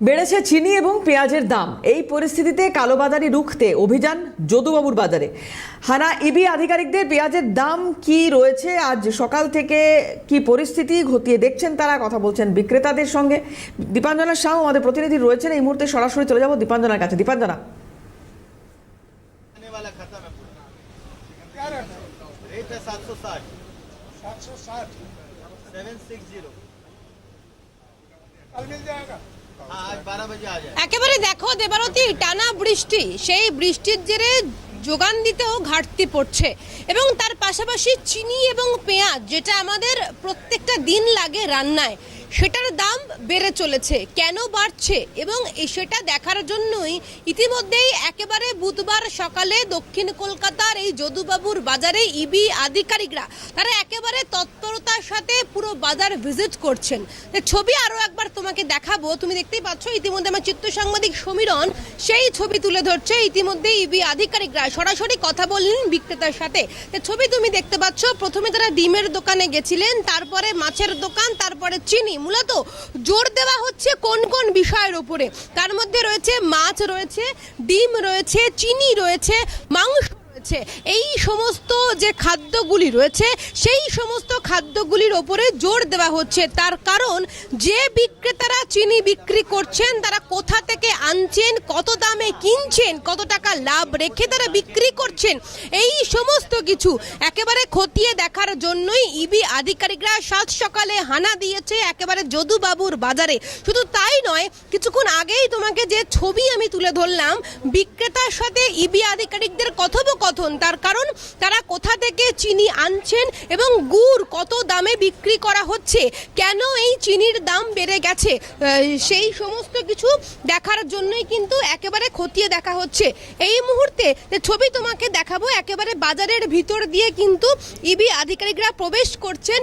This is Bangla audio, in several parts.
বেড়েছে চিনি এবং পেঁয়াজের দাম। এই পরিস্থিতিতে কালোবাজারি রুখতে অভিযান যদুবাবুর বাজারে। হানা ইবি আধিকারিকদের পেঁয়াজের দাম কি রয়েছে, আজ সকাল থেকে কি পরিস্থিতি খতিয়ে দেখছেন তারা, কথা বলছেন বিক্রেতাদের সঙ্গে। দীপাঞ্জনা সাউ আমাদের প্রতিনিধি রয়েছেন এই মুহূর্তে, সরাসরি চলে যাব দীপাঞ্জনার কাছে। দীপাঞ্জনা, একেবারে দেখো দেবারতী, টানা বৃষ্টি, সেই বৃষ্টির জেরে যোগান দিতেও ঘাটতি পড়ছে এবং তার পাশাপাশি চিনি এবং পেঁয়াজ, যেটা আমাদের প্রত্যেকটা দিন লাগে রান্নায়, সেটার দাম বেড়ে চলেছে। কেন বাড়ছে এবং সেটা দেখার জন্যই ইতিমধ্যেই একেবারে বুধবার সকালে দক্ষিণ কলকাতার এই যদুবাবুর বাজারে ইবি আধিকারিকরা তারা একেবারে তৎপরতার সাথে পুরো বাজার ভিজিট করছেন। ছবি আরও একবার তোমাকে দেখাবো, তুমি দেখতেই পাচ্ছ ইতিমধ্যে আমার চিত্র সাংবাদিক সমীরণ সেই ছবি তুলে ধরছে। ইতিমধ্যে ইবি আধিকারিকরা সরাসরি কথা বললেন বিক্রেতার সাথে। ছবি তুমি দেখতে পাচ্ছ, প্রথমে তারা ডিমের দোকানে গেছিলেন, তারপরে মাছের দোকান, তারপরে চিনি। মূলত জোর দেওয়া হচ্ছে কোন কোন বিষয়ের উপরে, তার মধ্যে রয়েছে মাছ, রয়েছে ডিম, রয়েছে চিনি, রয়েছে মাংস, এই সমস্ত যে খাদ্যগুলি রয়েছে সেই সমস্ত খাদ্যগুলির ওপরে জোর দেওয়া হচ্ছে। তার কারণ যে বিক্রেতারা চিনি বিক্রি করছেন তারা কোথা থেকে আনছেন, কত দামে কিনছেন, কত টাকা লাভ রেখে তারা বিক্রি করছেন, এই সমস্ত কিছু একেবারে খতিয়ে দেখার জন্যই ইবি আধিকারিকরা সাত সকালে হানা দিয়েছে একেবারে যদুবাবুর বাজারে। শুধু তাই নয়, কিছুক্ষণ আগেই তোমাকে যে ছবি আমি তুলে ধরলাম বিক্রেতার সাথে ইবি আধিকারিকদের কথোপকথন, তার কারণ তারা কোথা থেকে চিনি আনছেন এবং গুড় কত দামে বিক্রি করা হচ্ছে, কেন এই চিনির দাম বেড়ে গেছে, সেই সমস্ত কিছু দেখার জন্যই কিন্তু একেবারে খতিয়ে দেখা হচ্ছে। এই মুহূর্তে ছবি তোমাকে দেখাবো, একেবারে বাজারের ভিতর দিয়ে কিন্তু ইবি আধিকারিকরা প্রবেশ করছেন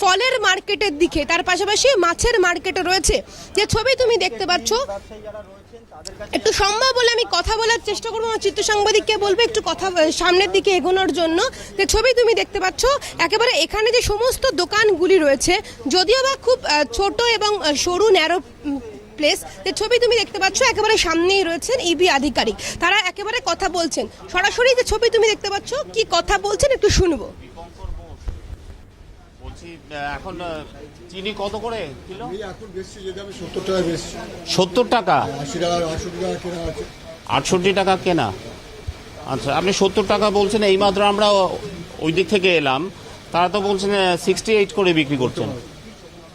ফলের মার্কেটের দিকে, তার পাশাপাশি মাছের মার্কেটে রয়েছে। যে ছবি তুমি দেখতে পাচ্ছ, একটু সম্ভব বলে আমি কথা বলার চেষ্টা করবো, আমার চিত্র সাংবাদিককে বলবো একটু কথা সামনের দিকে এগোনোর জন্য। যে ছবি তুমি দেখতে পাচ্ছ, একেবারে এখানে যে সমস্ত দোকানগুলি রয়েছে, যদিও বা খুব ছোট এবং সরু ন্যারো প্লেস, যে ছবি তুমি দেখতে পাচ্ছ একেবারে সামনেই রয়েছেন ইবি আধিকারিক, তারা একেবারে কথা বলছেন সরাসরি। যে ছবি তুমি দেখতে পাচ্ছ কি কথা বলছেন একটু শুনবো। এখন চিনি কত করে কিলো? এখন বেশি, যদি আমি 70 টাকা বেশি। 70 টাকা? 80 টাকা, 68 টাকা কেনা আছে। 68 টাকা কেনা। আচ্ছা, আপনি 70 টাকা বলছেন। এইমাত্র আমরা ওই দিক থেকে এলাম, তারা তো বলছেন 68 করে বিক্রি করছেন।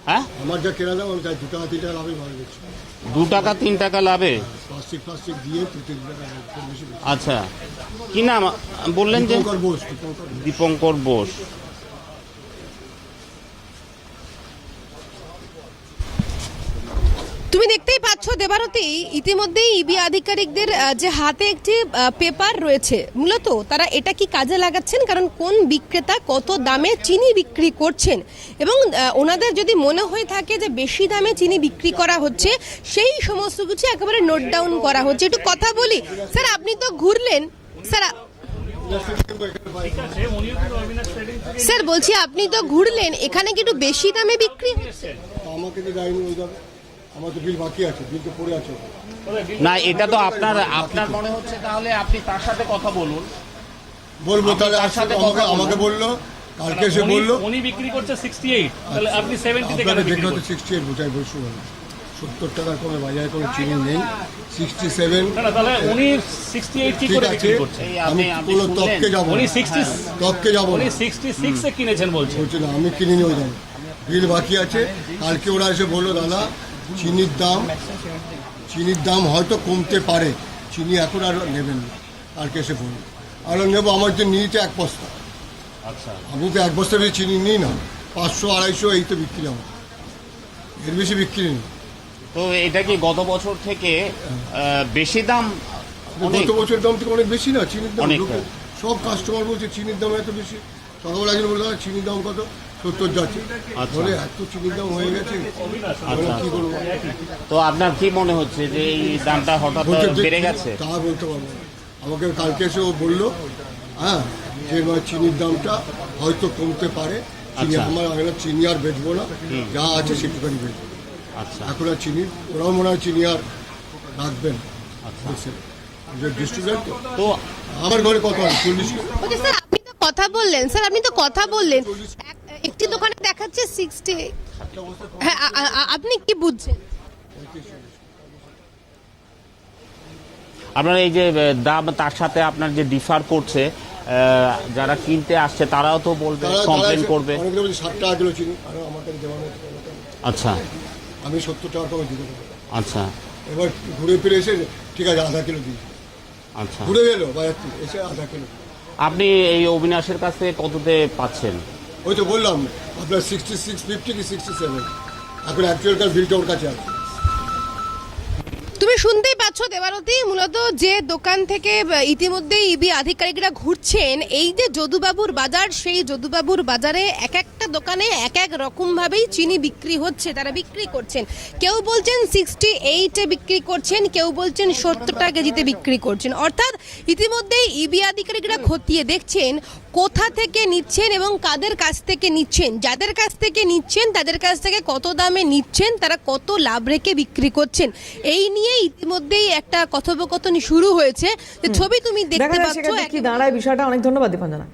হ্যাঁ, আমার যা কেনা দাম আমি তাই 2 টাকা 3 টাকা লাভে মাল বেচছি। 2 টাকা 3 টাকা লাভে? প্লাস্টিক দিয়ে 2-3 টাকা বেশি। আচ্ছা, কি নাম বললেন? যে দীপঙ্কর বোস। দীপঙ্কর বোস। তুমি দেখতেই পাচ্ছ দেবারতী, ইতিমধ্যেই ইবি আধিকারিকদের যে হাতে একটি পেপার রয়েছে, মূলত তারা এটা কি কাজে লাগাচ্ছেন, কারণ কোন বিক্রেতা কত দামে চিনি বিক্রি করছেন এবং ওনাদের যদি মনে হয়ে থাকে যে বেশি দামে চিনি বিক্রি করা হচ্ছে, সেই সমস্ত কিছু একেবারে নোট ডাউন করা হচ্ছে। একটু কথা বলি স্যার, আপনি তো ঘুরলেন স্যার, বলছি আপনি তো ঘুরলেন, এখানে কি একটু বেশি দামে বিক্রি হচ্ছে? আমাকে তো যায়নি ওই দামে, আমার তো বিল বাকি আছে, বিল তো পড়ে আছে। না, এটা তো আপনার মনে হচ্ছে, তাহলে আপনি তার সাথে কথা বলুন। বলবো তাহলে, তার সাথে আমাকে বললো কালকে এসে বললো উনি বিক্রি করছে 68, তাহলে আপনি 70 থেকে বিক্রি করছেন। 68 বোঝাই বলছো, 70 টাকার কমে বাজারে কোনো চিনি নেই। 67 না, তাহলে উনি 68 কি করে বিক্রি করছেন? আমি কোনো তককে যাব না, উনি 60 তককে যাব উনি না। 66 এ কিনেছেন বলছেন। বলছে না, আমি কিনিনি ওই দামে, বিল বাকি আছে। কালকে ওরা এসে বললো দাদা চিনির দাম হয়তো কমতে পারে, চিনি এখন আর নেবেন না। কালকে এসে বললো আরও নেবো, আমার যে নিয়েছে 1 বস্তা। আচ্ছা, আমি তো 1 বস্তা বেশি চিনি নিই না, 500-250 এই তো বিক্রি আমার, এর বেশি বিক্রি নেই। তো এটা কি গত বছর থেকে বেশি দাম? গত বছর দাম থেকে অনেক বেশি না চিনির দাম। অনেক। সব কাস্টমার বলছে চিনির দাম এত বেশি। সকালবেলা একজন বললো চিনির দাম কত, 70 যাচ্ছে। বলে এত চিনির দাম হয়ে গেছে, কি করবো? তো আপনার কি মনে হচ্ছে যে এই দামটা হঠাৎ বেড়ে গেছে? তা বলতে পারবো না। আমাকে কালকে এসে ও বললো হ্যাঁ যে চিনির দামটা হয়তো কমতে পারে, চিনি আমার চিনি আর বেচবো না, যা আছে সেটুখানি বেচবো। আচ্ছা এখন আর চিনি ওরাও মনে হয় চিনি আর রাখবেন আচ্ছা ডিস্ট্রিবিউটার তো আমার ঘরে কত হয় 40 ওকে স্যার, আপনি তো কথা বললেন স্যার, আপনি তো কথা বললেন একটি দোকানে দেখাচ্ছে 60। হ্যাঁ, আপনি কি বুঝছেন? আপনার এই যে দাম তার সাথে আপনার যে ডিফার করছে যারা কিনতে আসছে তারাও তো বলবে কমপ্লেন করবে। অনেকে বলছে 60 টাকা কিলো চিনি আর আমার কাছে দেওয়া হয়েছে আচ্ছা আমি 70 টাকা করে দিয়ে দেবো। আচ্ছা এবার ঘুরে ফিরে এসে ঠিক আছে আধা কিলো দিই, আচ্ছা ঘুরে গেল বাজার থেকে এসে আধা কিলো। আপনি এই অবিনাশের কাছ থেকে কততে পাচ্ছেন? ওই তো বললাম আপনার 6650 কি 67, এখন অ্যাকচুয়াল বিলটা ওর কাছে আছে। তুমি শুনতেই পাচ্ছ দেবারতী, মূলত যে দোকান থেকে ইতিমধ্যেই ইবি আধিকারিকরা ঘুরছেন, এই যে যদুবাবুর বাজার, সেই যদুবাবুর বাজারে এক একটা দোকানে এক এক রকম ভাবেই চিনি বিক্রি হচ্ছে, তারা বিক্রি করছেন। কেউ বলছেন 68-এ বিক্রি করছেন, কেউ বলছেন 70 টাকা কেজিতে বিক্রি করছেন। অর্থাৎ ইতিমধ্যেই ইবি আধিকারিকরা খতিয়ে দেখছেন কোথা থেকে নিচ্ছেন এবং কাদের কাছ থেকে নিচ্ছেন, যাদের কাছ থেকে নিচ্ছেন তাদের কাছ থেকে কত দামে নিচ্ছেন, তারা কত লাভ রেখে বিক্রি করছেন। এই নিয়ে ইতিমধ্যেই একটা কথোপকথন শুরু হয়েছে। যে ছবি তুমি দেখতে দেখা যাচ্ছে পাচ্ছ সেক্ষেত্রে কি দাঁড়ায় বিষয়টা। অনেক ধন্যবাদ দীপাঞ্জনা।